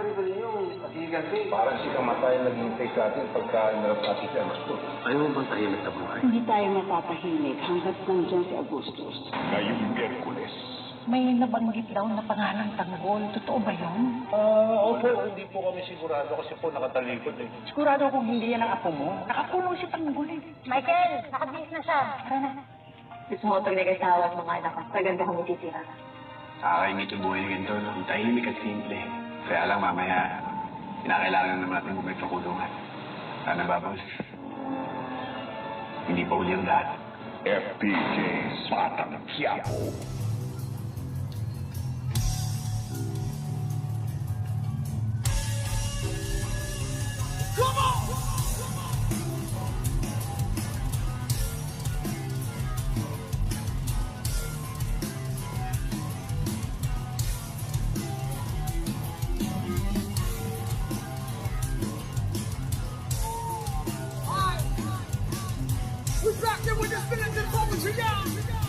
sarili niyo, kasi Parang si Kamatay naging take natin pagka inarap natin si Augustus. ayaw mo bang tahimik na buhay? Hindi tayo matatahimik hanggat nandiyan si Augustus. Ngayong Miyerkules. May nabanggit daw na pangalang Tanggol. Totoo ba yun? Opo, hindi po kami sigurado kasi po nakatalikod eh. Sigurado kung hindi yan ang apo mo. Nakakulong si Tanggol eh. Michael, nakabihis na siya. Tara na. Gusto mo pag nag-asawa at mga anak, sa ganda kami titira. Nakakaingit yung buhay ni ganito, no? Ang tahimik at simple. Kaya lang mamaya, kinakailangan naman natin bumalik sa kulungan. Sana babos. Hindi pa uli ang lahat. FPJ Batang Quiapo. We're back there with this minute and poetry now.